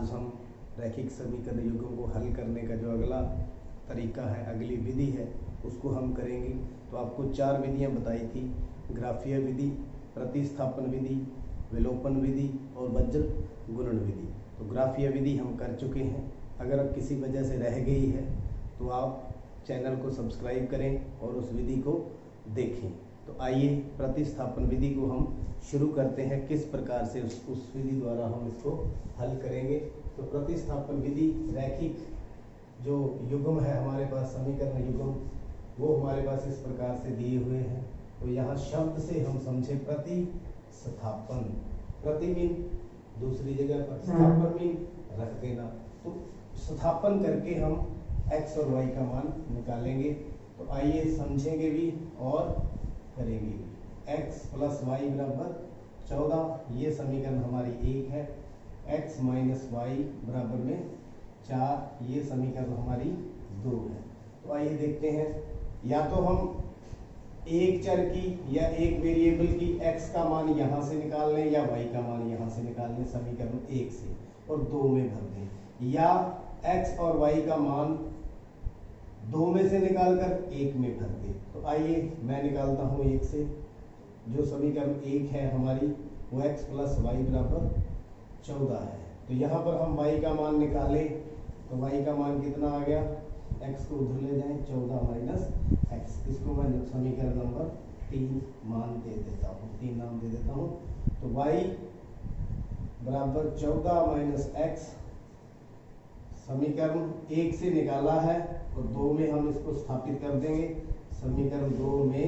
आज हम रैखिक समीकरण युग्म को हल करने का जो अगला तरीका है, अगली विधि है, उसको हम करेंगे। तो आपको 4 विधियां बताई थी, ग्राफीय विधि, प्रतिस्थापन विधि, विलोपन विधि और वज्र गुणन विधि। तो ग्राफीय विधि हम कर चुके हैं। अगर अब किसी वजह से रह गई है तो आप चैनल को सब्सक्राइब करें और उस विधि को देखें। तो आइए प्रतिस्थापन विधि को हम शुरू करते हैं, किस प्रकार से उस विधि द्वारा हम इसको हल करेंगे। तो प्रतिस्थापन विधि रैखिक जो युग्म है हमारे पास, समीकरण युग्म, वो हमारे पास इस प्रकार से दिए हुए हैं। तो यहाँ शब्द से हम समझे प्रतिस्थापन, प्रति मीन दूसरी जगह पर, स्थापन मीन रख देना। तो स्थापन करके हम x और y का मान निकालेंगे। तो आइए समझेंगे भी और करेंगे भी। x प्लस वाई बराबर 14, ये समीकरण हमारी 1 है। x माइनस वाई बराबर में 4, ये समीकरण हमारी 2 है। तो आइए देखते हैं, या तो हम एक चर की या एक वेरिएबल की x का मान यहाँ से निकाल लें या y का मान यहाँ से निकाल लें समीकरण 1 से और 2 में भर दें, या x और y का मान 2 में से निकालकर 1 में भर दें। तो आइए मैं निकालता हूँ 1 से। जो समीकरण 1 है हमारी, वो x प्लस वाई बराबर 14 है। तो यहाँ पर हम y का मान निकालें तो y का मान कितना आ गया, x को उधर ले जाएं, 14 माइनस x। इसको मैं समीकरण नंबर 3 मान दे देता हूँ, 3 नाम दे देता हूँ। तो y बराबर 14 माइनस x समीकरण 1 से निकाला है और 2 में हम इसको स्थापित कर देंगे। समीकरण 2 में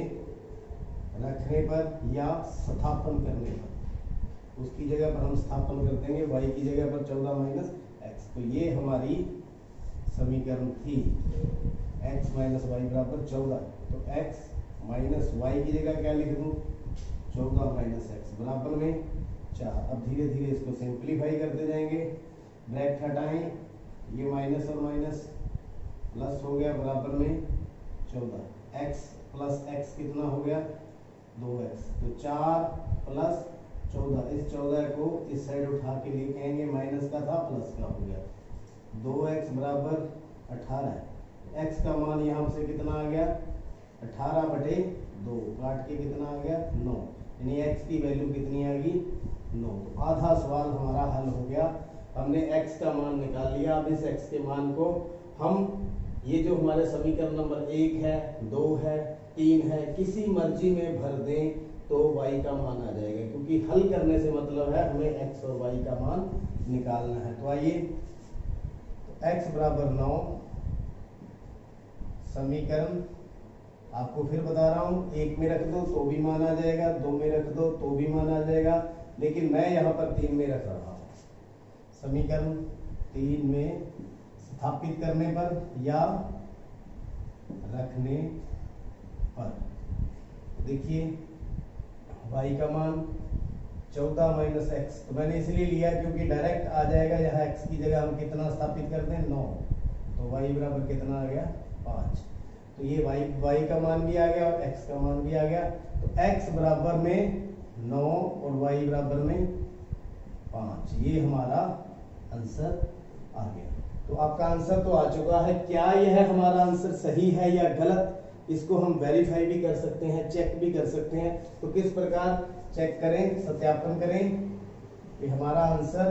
रखने पर या स्थापन करने पर, उसकी जगह पर हम स्थापन कर देंगे, y की जगह पर 14 माइनस x। तो ये हमारी समीकरण थी, x माइनस वाई बराबर 14। तो x माइनस वाई की जगह क्या लिख दूँ, 14 माइनस x बराबर में 4। अब धीरे धीरे इसको सिंप्लीफाई करते जाएंगे, ब्रैकेट हटाएं, ये माइनस और माइनस प्लस हो गया बराबर में 14। x प्लस x कितना हो गया, 2x। तो 4 प्लस 14, इस 14 को इस साइड उठा के लेके आएंगे, माइनस का था प्लस का हो गया। 2x बराबर 18। x का मान यहाँ से कितना आ गया, 18/2, काट के कितना आ गया, 9। यानी x की वैल्यू कितनी आ गई, 9। तो आधा सवाल हमारा हल हो गया। हमने x का मान निकाल लिया। अब इस x के मान को हम, ये जो हमारे समीकरण नंबर 1 है, 2 है, 3 है, किसी मर्जी में भर दें तो y का मान आ जाएगा, क्योंकि हल करने से मतलब है हमें x और y का मान निकालना है। तो आइए, x बराबर 9 समीकरण, आपको फिर बता रहा हूँ, 1 में रख दो तो भी मान आ जाएगा, 2 में रख दो तो भी मान आ जाएगा, लेकिन मैं यहाँ पर 3 में रख रहा हूँ। समीकरण 3 में स्थापित करने पर या रखने पर, देखिए y का मान 14 माइनस x, तो मैंने इसलिए लिया क्योंकि डायरेक्ट आ जाएगा। यहाँ x की जगह हम कितना स्थापित करते हैं, 9। तो y बराबर कितना आ गया, 5। तो ये y का मान भी आ गया और x का मान भी आ गया। तो x बराबर में 9 और y बराबर में 5, ये हमारा आंसर आ गया। तो आपका आंसर तो आ चुका है। क्या यह हमारा आंसर सही है या गलत, इसको हम वेरीफाई भी कर सकते हैं, चेक भी कर सकते हैं। तो किस प्रकार चेक करें, सत्यापन करें कि हमारा आंसर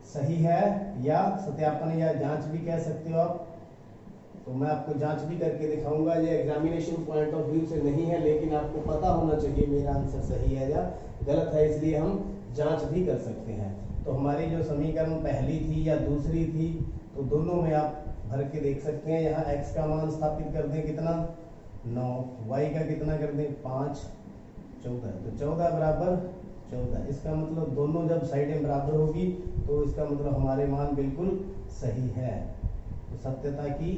सही है, या सत्यापन या जांच भी कह सकते हो आप। तो मैं आपको जांच भी करके दिखाऊंगा। ये एग्जामिनेशन पॉइंट ऑफ व्यू से नहीं है, लेकिन आपको पता होना चाहिए मेरा आंसर सही है या गलत है, इसलिए हम जांच भी कर सकते हैं। तो हमारी जो समीकरण पहली थी या दूसरी थी, तो दोनों में आप भर के देख सकते हैं। यहाँ x का मान स्थापित कर दें कितना, 9, y का कितना कर दें, 5, 14। तो 14 बराबर 14, इसका मतलब दोनों जब साइडें बराबर होगी तो इसका मतलब हमारे मान बिल्कुल सही है। तो सत्यता की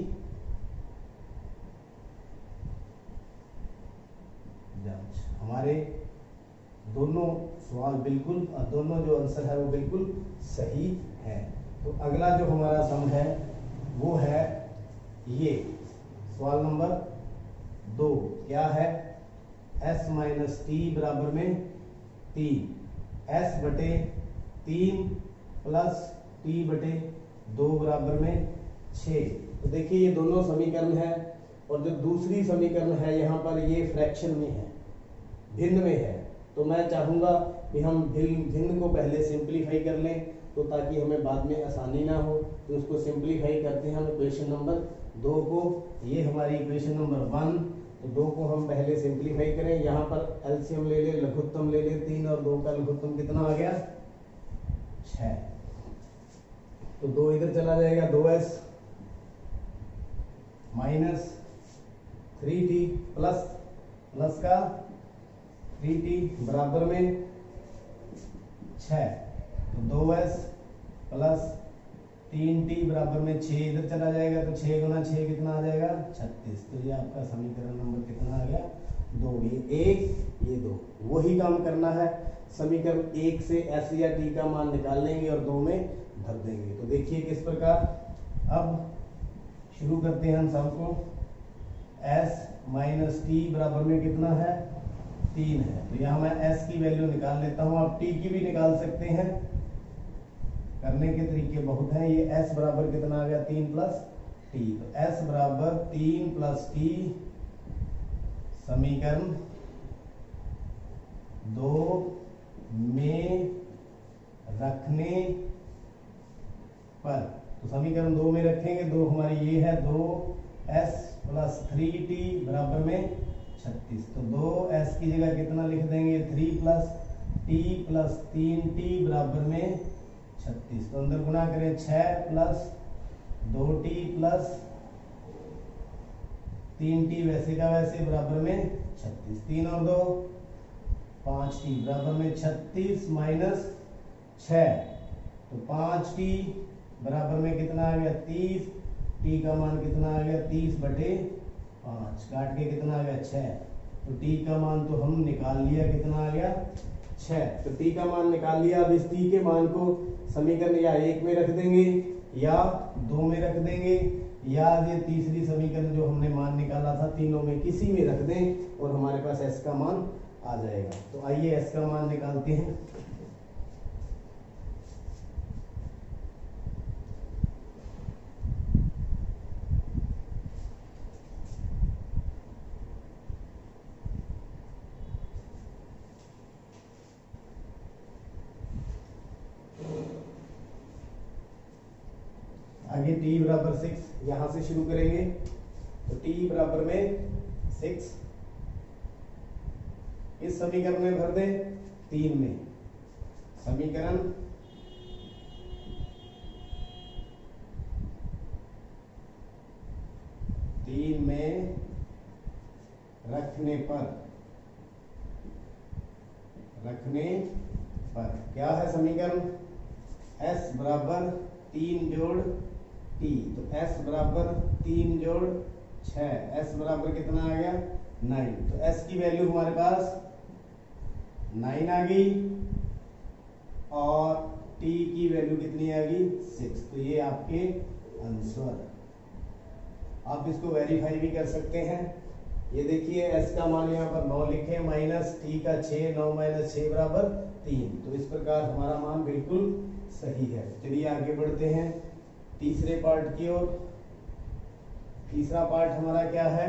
जांच, हमारे दोनों सवाल बिल्कुल, दोनों जो आंसर है वो बिल्कुल सही है। तो अगला जो हमारा सम है वो है ये सवाल नंबर 2। क्या है, s माइनस टी बराबर में 3, s/3 प्लस t/2 बराबर में 6। तो देखिए ये दोनों समीकरण है, और जो दूसरी समीकरण है यहाँ पर ये फ्रैक्शन में है, भिन्न में है। तो मैं चाहूँगा कि हम भिन्न को पहले सिंप्लीफाई कर लें, तो ताकि हमें बाद में आसानी ना हो। तो उसको सिंप्लीफाई करते हैं हम इक्वेशन नंबर 2 को। ये हमारी इक्वेशन नंबर 1। तो 2 को हम पहले सिंप्लीफाई करें। यहाँ पर एलसीएम ले ले, लघुत्तम ले ले। 3 और 2 का लघुत्तम कितना आ गया? 6। तो 2 इधर चला जाएगा, 2s माइनस 3t प्लस का 3t बराबर में 6। तो 2s प्लस 3t बराबर में 6 इधर चला जाएगा, तो 6 गुना 6 कितना आ जाएगा? 36। तो ये आपका समीकरण नंबर कितना आ गया? 2। ये 1 ये 2। वही काम करना है, समीकरण 1 से s या t का मान निकाल लेंगे और 2 में भर देंगे। तो देखिए किस प्रकार। अब शुरू करते हैं हम सबको। s माइनस टी बराबर में कितना है? 3 है। तो यहाँ मैं s की वैल्यू निकाल लेता हूँ। आप t की भी निकाल सकते हैं, करने के तरीके बहुत हैं। ये s बराबर कितना आ गया? 3 प्लस t। तो s बराबर 3 प्लस t समीकरण 2 में रखने पर, तो समीकरण 2 में रखेंगे। 2 हमारी ये है, 2s प्लस 3t बराबर में 36। तो 2s की जगह कितना लिख देंगे? 3 प्लस t प्लस 3t बराबर में 36। तो अंदर गुना करें, 6 प्लस 2t प्लस 3t वैसे का वैसे बराबर में 36। 3 और 2 5t बराबर में 36 माइनस 6। तो 5t बराबर में कितना आ गया? 30। t का मान कितना आ गया? 30/5। काट के कितना आ गया? 6। तो t का मान तो हम निकाल लिया, कितना आ गया? 6। तो t का मान निकाल लिया। अब इस t के मान को समीकरण या 1 में रख देंगे या 2 में रख देंगे, या ये तीसरी समीकरण जो हमने मान निकाला था, तीनों में किसी में रख दें और हमारे पास s का मान आ जाएगा। तो आइए s का मान निकालते हैं। आगे t बराबर 6 यहां से शुरू करेंगे। तो t बराबर में 6 इस समीकरण में भर दें, 3 में। समीकरण 3 में रखने पर क्या है समीकरण? s बराबर 3 जोड़ t। तो s बराबर 3 जोड़ 6, s बराबर कितना आ गया? 9। तो s की वैल्यू हमारे पास 9 आ गई और t की वैल्यू कितनी आ गई? 6। तो ये आपके आंसर। आप इसको वेरीफाई भी कर सकते हैं। ये देखिए s का मान यहाँ पर 9 लिखे, माइनस t का 6, 9 माइनस 6 बराबर 3। तो इस प्रकार हमारा मान बिल्कुल सही है। चलिए आगे बढ़ते हैं तीसरे पार्ट की ओर। तीसरा पार्ट हमारा क्या है?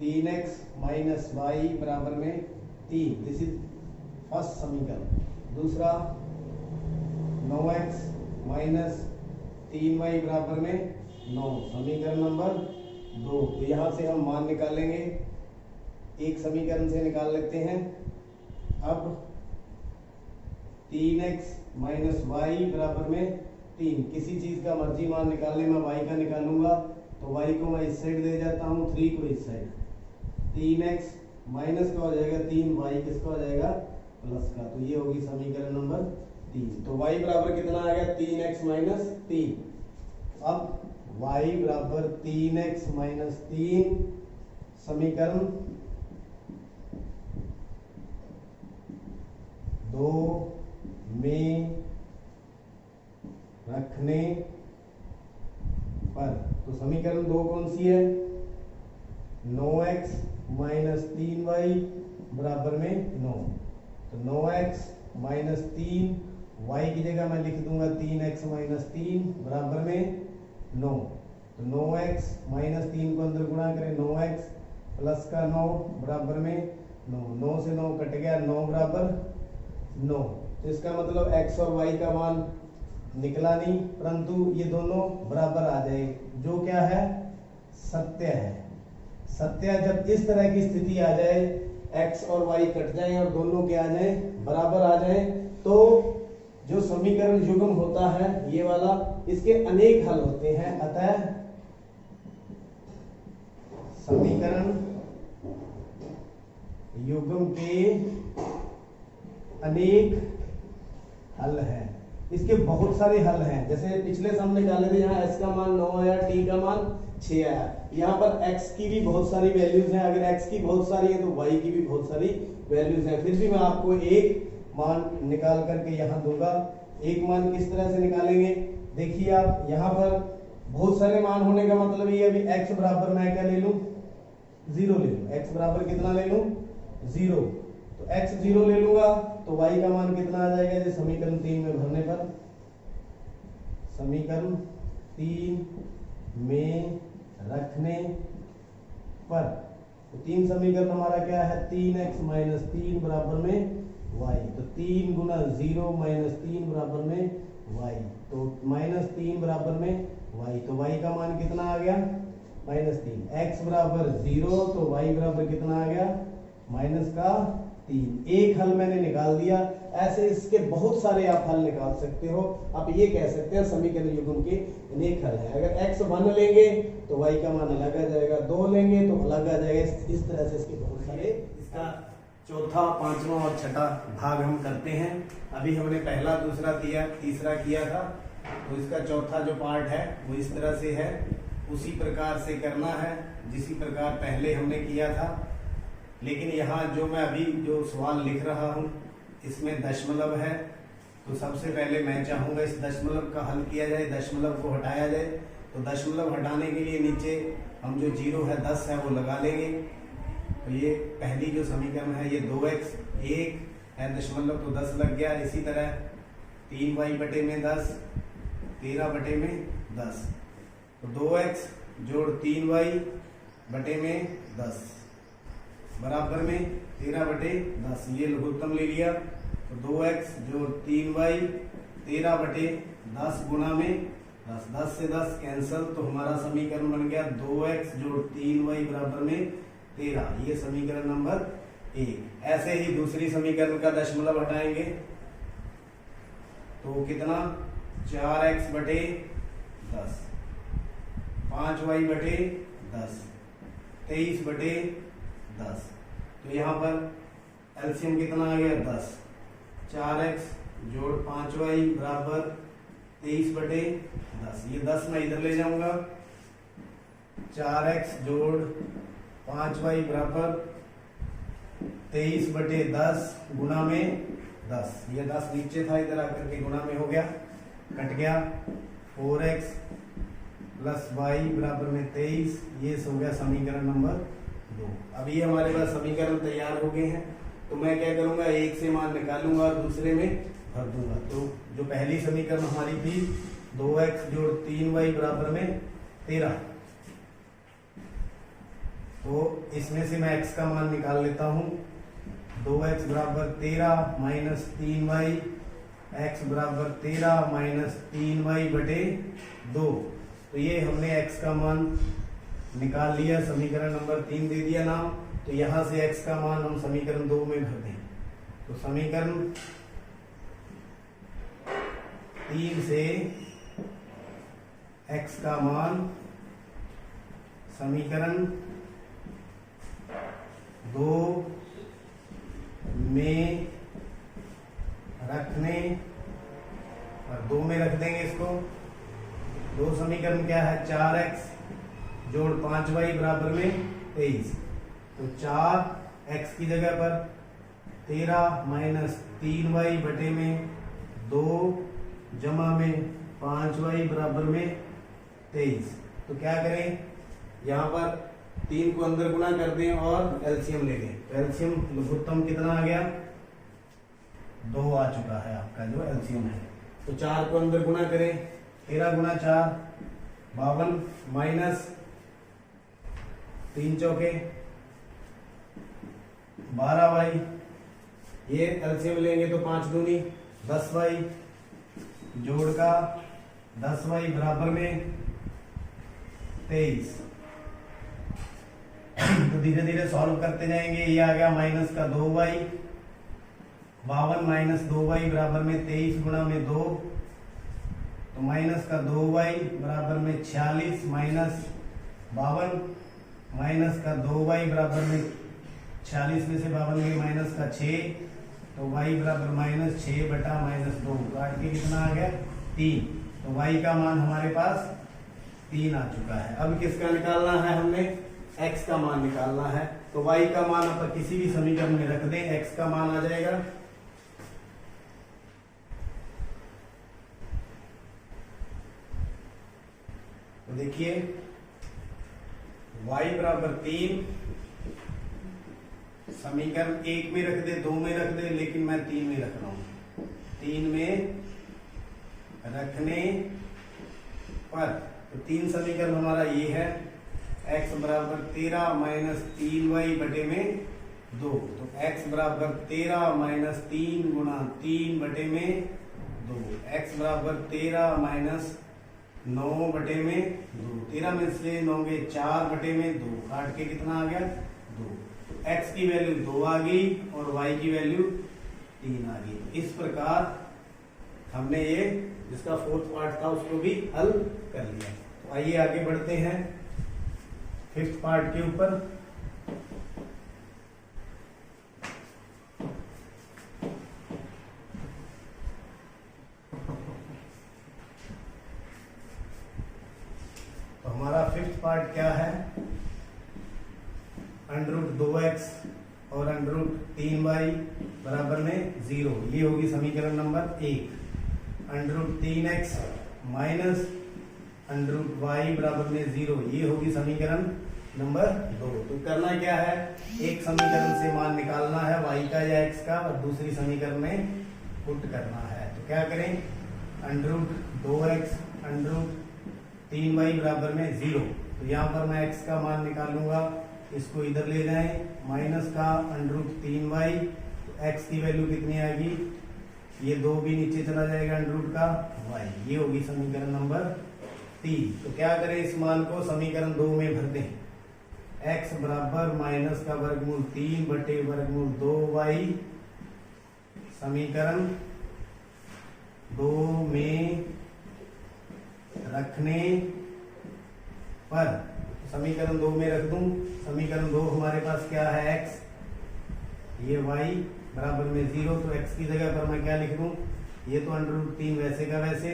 3x माइनस वाई बराबर में 3। दिस इज फर्स्ट समीकरण। दूसरा 9x माइनस 3y बराबर में 9, समीकरण नंबर 2। तो यहाँ से हम मान निकालेंगे, एक समीकरण से निकाल लेते हैं। अब 3x माइनस वाई बराबर में 3, किसी चीज का मर्जी मान निकालने में y का निकालूंगा, तो y को मैं इस साइड ले जाता हूँ, 3 को इस साइड। 3x माइनस का हो जाएगा 3, y किसका हो जाएगा? प्लस का। तो ये होगी समीकरण नंबर 3। तो y बराबर कितना आ गया? 3x minus 3। अब y बराबर 3x माइनस 3 समीकरण 2 में रखने पर, तो समीकरण 2 कौन सी है? 9x माइनस 3y बराबर में 9। तो 9x माइनस 3 y की जगह मैं लिख दूंगा 3x माइनस 3 बराबर में 9। तो 9x माइनस 3 को अंदर गुणा करें, 9x प्लस का 9 बराबर में 9। 9 से 9 कट गया, 9 बराबर 9। तो इसका मतलब x और y का मान निकला नहीं, परंतु ये दोनों बराबर आ जाए, जो क्या है सत्य है। सत्य जब इस तरह की स्थिति आ जाए, x और y कट जाए और दोनों के आ जाए बराबर आ जाए, तो जो समीकरण युग्म होता है ये वाला, इसके अनेक हल होते हैं। अतः समीकरण युग्म के अनेक हल हैं। इसके बहुत सारे हल हैं। जैसे पिछले सम निकाले थे, यहाँ s का मान 9 आया, t का मान 6 आया। यहाँ पर x की भी बहुत सारी वैल्यूज हैं। अगर x की बहुत सारी है तो y की भी बहुत सारी वैल्यूज हैं। फिर भी मैं आपको एक मान निकाल करके यहाँ दूंगा। एक मान किस तरह से निकालेंगे, देखिए आप यहाँ पर बहुत सारे मान होने का मतलब ये अभी x बराबर मैं क्या ले लूं, 0 ले लूं। x बराबर कितना ले लूं, 0। तो x 0 ले लूंगा तो y का मान कितना आ जाएगा, जैसे समीकरण 3 में भरने पर, समीकरण 3 में रखने पर, तो 3 समीकरण हमारा क्या है, 3x माइनस 3 बराबर में y। तो 3 गुना 0 माइनस 3 बराबर में y, तो माइनस 3 बराबर में y। तो y का मान कितना आ गया, माइनस 3। x बराबर 0 तो y बराबर कितना आ गया, माइनस का 3। एक हल मैंने निकाल दिया। ऐसे इसके बहुत सारे आप हल निकाल सकते हो। आप ये कह सकते हैं समीकरण युग्म के अनेक हल है। अगर x 1 लेंगे तो y का मान अलग आ जाएगा, 2 लेंगे तो अलग आ जाएगा। इस तरह से इसके बहुत सारे, इसका चौथा, पांचवा और छठा भाग हम करते हैं। अभी हमने पहला, दूसरा, तीसरा किया था, तो इसका चौथा जो पार्ट है वो इस तरह से है। उसी प्रकार से करना है जिसी प्रकार पहले हमने किया था। लेकिन यहाँ जो मैं अभी जो सवाल लिख रहा हूँ इसमें दशमलव है, तो सबसे पहले मैं चाहूँगा इस दशमलव का हल किया जाए, दशमलव को हटाया जाए। तो दशमलव हटाने के लिए नीचे हम जो 0 है 10 है वो लगा लेंगे। तो ये पहली जो समीकरण है ये 2x, 1 है दशमलव तो 10 लग गया। इसी तरह 3y बटे में 10, 13 बटे में 10, तो 2x जोड़ 3y बटे में 10 बराबर में 13 बटे 10। ये लघुत्तम ले लिया, तो 2x जोड़ 3y 13 बटे 10 गुना में 10, 10 से 10 कैंसल, तो हमारा समीकरण बन गया 2x जोड़ 3y बराबर में 13। ये समीकरण नंबर 1। ऐसे ही दूसरी समीकरण का दशमलव हटाएंगे तो कितना, 4x बटे 10, 5y बटे 10, 23 बटे 10। तो यहाँ पर एलसीएम कितना आ गया, 10। 4x जोड़ 5y बराबर 23 बटे 10। ये 10 मैं इधर ले जाऊंगा। 4x जोड़ 5y बराबर 23 बटे 10 गुना में 10। ये 10 नीचे था, इधर आकर के गुना में हो गया, कट गया। 4x प्लस y बराबर में 23। ये हो गया समीकरण नंबर 2। अब ये हमारे पास समीकरण तैयार हो गए हैं। तो मैं क्या करूंगा, एक से मान निकालूंगा और दूसरे में भर दूंगा। तो जो पहली समीकरण हमारी थी 2x जोड़ 3y बराबर में 13, तो इसमें से मैं x का मान निकाल लेता हूं। 2x बराबर 13 माइनस 3y, x बराबर 13 माइनस 3y बटे 2। तो ये हमने x का मान निकाल लिया, समीकरण नंबर 3 दे दिया नाम। तो यहां से x का मान हम समीकरण 2 में भर दें। तो समीकरण 3 से x का मान समीकरण 2 में रखने और 2 में रख देंगे इसको। 2 समीकरण क्या है, 4x जोड़ 5y बराबर में 23। तो 4x की जगह पर 13 माइनस 3y बटे में 2 जमा में 5y बराबर में 23। तो क्या करें, यहाँ पर 3 को अंदर गुना कर दें और एलसीएम ले लें। तो एलसीएम लघुत्तम कितना आ गया, 2 आ चुका है आपका जो एलसीएम है। तो 4 को अंदर गुना करें, 13 गुना 4 52 माइनस 3 चौके 12y, ये एलसीएम लेंगे तो 5 दूनी 10y, जोड़ का 10y बराबर में 23। तो धीरे धीरे सॉल्व करते जाएंगे। ये आ गया माइनस का 2y, 52 माइनस 2y बराबर में 23 गुणा में 2, तो माइनस का 2y बराबर में 46 माइनस 52 माइनस का 2y बराबर में 46 में से 52 में माइनस का 6, तो y बराबर माइनस 6 बटा माइनस 2, काट के कितना आ गया 3। तो y का मान हमारे पास 3 आ चुका है। अब किसका निकालना है, हमने x का मान निकालना है। तो y का मान आप किसी भी समीकरण में रख दें, x का मान आ जाएगा तो देखिए y बराबर 3, समीकरण 1 में रख दे, 2 में रख दे, लेकिन मैं 3 में रख रहा हूं। 3 में रखने पर तो 3 समीकरण हमारा ये है, x बराबर 13 माइनस 3y बटे में 2, तो x बराबर 13 माइनस 3 गुणा 3 बटे में 2, x बराबर 13 माइनस 9 बटे में 2, 13 में से 9 के 4 बटे में 2, काट के कितना आ गया 2। x की वैल्यू 2 आ गई और y की वैल्यू 3 आ गई। इस प्रकार हमने ये जिसका 4th पार्ट था उसको भी हल कर लिया। तो आइए आगे बढ़ते हैं 5th पार्ट के ऊपर। तो हमारा 5th पार्ट क्या है, √2x और √3y बराबर में 0, ये होगी समीकरण नंबर 1। √3x माइनस √y बराबर में 0, ये होगी समीकरण नंबर 2। तो करना क्या है, एक समीकरण से मान निकालना है y का या x का और दूसरी समीकरण में पुट करना है। तो क्या करें, √2x √3y बराबर में 0, तो यहाँ पर मैं x का मान निकालूंगा, इसको इधर ले जाएं, माइनस का √3y, तो x की वैल्यू कितनी आएगी, ये 2 भी नीचे चला जाएगा √ का y, ये होगी समीकरण नंबर 3। तो क्या करें, इस मान को समीकरण 2 में भर दें, x बराबर माइनस का वर्गमूल 3 बटे वर्गमूल 2y, समीकरण 2 में रखने पर, समीकरण 2 में रख दूं, समीकरण 2 हमारे पास क्या है x, ये y बराबर में 0, तो x की जगह पर मैं क्या लिख दूं, ये तो √3 वैसे का वैसे,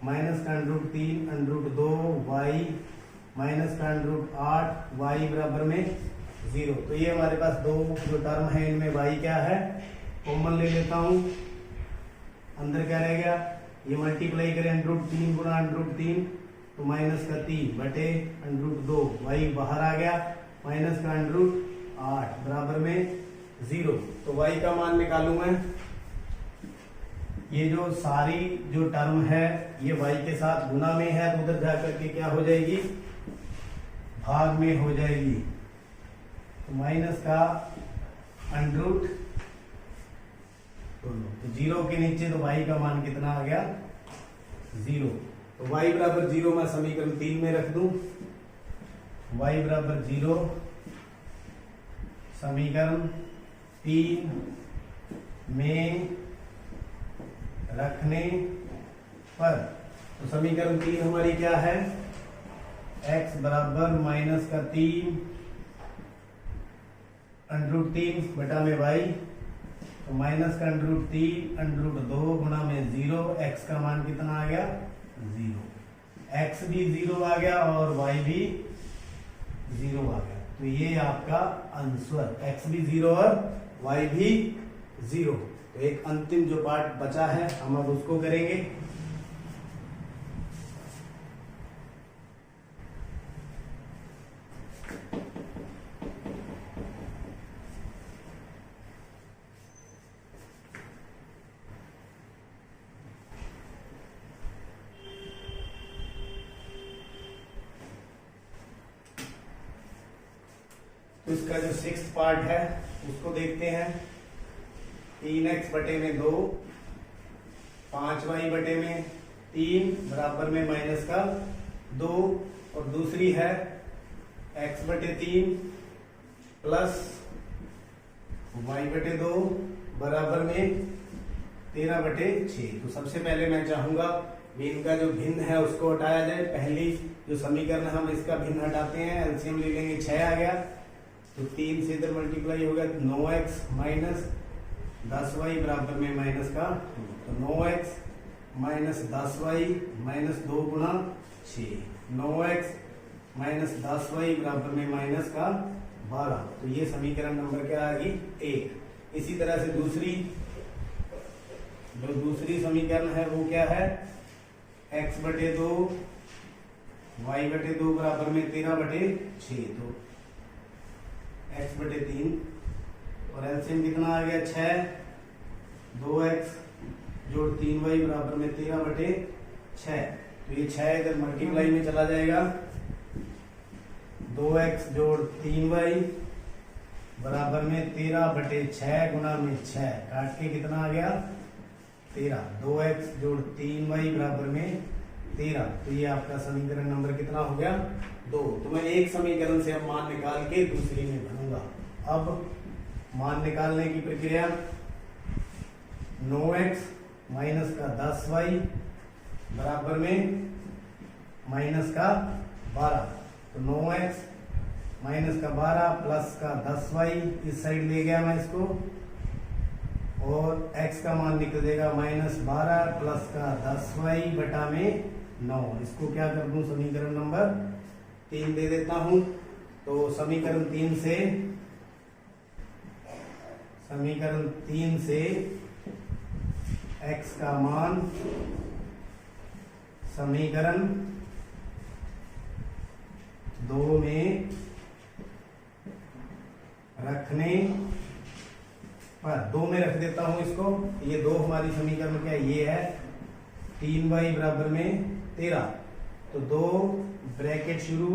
माइनस का √3 √2y माइनस का √8 y बराबर में 0। तो ये हमारे पास 2 जो टर्म है इनमें y क्या है, कॉमन ले लेता हूं, अंदर क्या रह गया, ये मल्टीप्लाई करें √3 गुणा √3, तो माइनस का 3 बटे √2, y बाहर आ गया, माइनस का √8 बराबर में 0। तो y का मान निकालूं मैं, ये जो सारी जो टर्म है ये y के साथ गुना में है, तो उधर जाकर के क्या हो जाएगी, भाग में हो जाएगी। तो माइनस का √, तो 0 के नीचे तो y का मान कितना आ गया 0, तो y बराबर 0 मैं समीकरण 3 में रख दूं, y बराबर 0 समीकरण 3 में रखने पर, तो समीकरण 3 हमारी क्या है, x बराबर माइनस का 3 √3 बटा में y, तो माइनस का √3 √2 गुणा में 0, x का मान कितना आ गया 0, x भी 0 आ गया और y भी 0 आ गया। तो ये आपका आंसर, x भी 0 और y भी 0। तो एक अंतिम जो पार्ट बचा है हम अब उसको करेंगे। तो इसका जो 6th पार्ट है उसको देखते हैं। 3x बटे में 2, 5y बटे में 3 बराबर में माइनस का 2, और दूसरी है x बटे 3 प्लस y बटे 2 बराबर में 13 बटे 6। तो सबसे पहले मैं चाहूंगा इनका जो भिन्न है उसको हटाया जाए। पहली जो समीकरण हम इसका भिन्न हटाते हैं, एलसीएम ले लेंगे, 6 आ गया तो 3 से इधर मल्टीप्लाई होगा 9x माइनस 10y बराबर में माइनस का 2, तो 9x माइनस 10y माइनस 2 गुणा 6, 9x माइनस 10y बराबर में माइनस का 12। तो ये समीकरण नंबर क्या आ गई 1। इसी तरह से दूसरी समीकरण है वो क्या है, x बटे 2 y बटे 2 बराबर में 13 बटे 6, तो x बटे 3 और एलसीएम कितना आ गया 6, 2x जोड़ 3y बराबर में 13 बटे 6। तो ये 6 इधर मल्टीप्लाई में चला जाएगा, 2x जोड़ 3y बराबर में 13 बटे 6 गुना में 6, काट के कितना आ गया 13, 2x जोड़ 3y बराबर में 13। तो ये आपका समीकरण नंबर कितना हो गया 2। तो मैं एक समीकरण से अब मान निकाल के दूसरी में भरूंगा। अब मान निकालने की प्रक्रिया, 9x माइनस का 10y बराबर में माइनस का 12, तो 9x माइनस का 12 प्लस का 10y इस साइड ले गया मैं इसको, और x का मान निकल देगा माइनस 12 प्लस का 10y बटा में 9। इसको क्या कर दूं, समीकरण नंबर 3 दे देता हूं। तो समीकरण 3 से x का मान समीकरण 2 में रखने पर 2 में रख देता हूं इसको। ये 2 हमारी समीकरण क्या है, ये है 3y बराबर में 13, तो 2 ब्रैकेट शुरू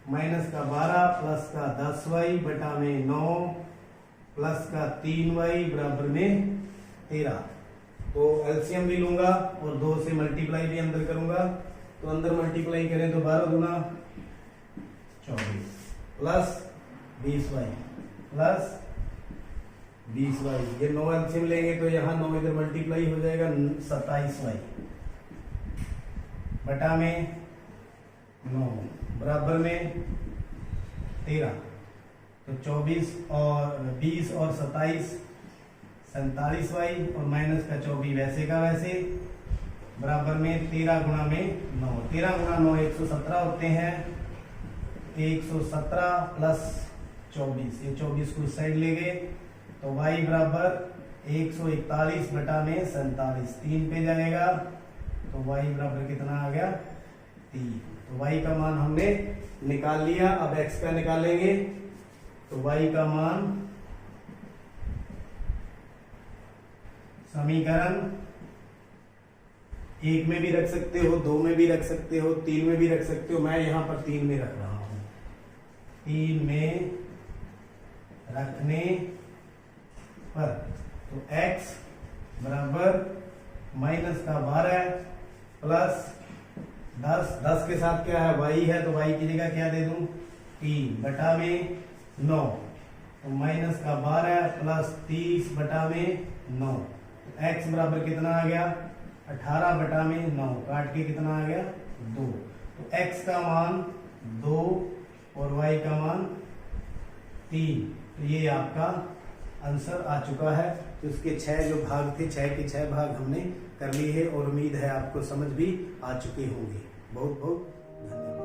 माइनस का 12 प्लस का 10y बटा में 9 प्लस का 3y बराबर में 13। तो एलसीएम भी लूंगा और 2 से मल्टीप्लाई भी अंदर करूंगा, तो अंदर मल्टीप्लाई करें तो 12 गुना 24 प्लस 20y प्लस 20y, ये 9 एलसीएम लेंगे तो यहाँ 9 इधर मल्टीप्लाई हो जाएगा 27y बटा में 9 बराबर में 13, तो 24 और 20 और 27 47y और माइनस का 24 वैसे का वैसे बराबर में 13 गुणा में 9, 13 गुणा 9 117 होते हैं, 117 प्लस 24, ये 24 को इस साइड ले गए, तो y बराबर 141 बटा में 47, 3 पे जाएगा, तो y बराबर कितना आ गया 3। तो y का मान हमने निकाल लिया। अब x का निकालेंगे, तो y का मान समीकरण 1 में भी रख सकते हो, 2 में भी रख सकते हो, 3 में भी रख सकते हो। मैं यहां पर 3 में रख रहा हूं। 3 में रखने पर तो x बराबर माइनस का 12 प्लस 10 के साथ क्या है y है, तो y की जगह क्या दे दूं 3 बटा में 9, तो माइनस का 12 प्लस 30 बटा में 9, तो x बराबर कितना आ गया 18 बटा में 9, काट के कितना आ गया 2। तो x का मान 2 और y का मान 3, तो ये आपका आंसर आ चुका है। तो इसके 6 जो भाग थे, 6 के 6 भाग हमने कर लिए हैं और उम्मीद है आपको समझ भी आ चुके होंगे। बहुत बहुत धन्यवाद।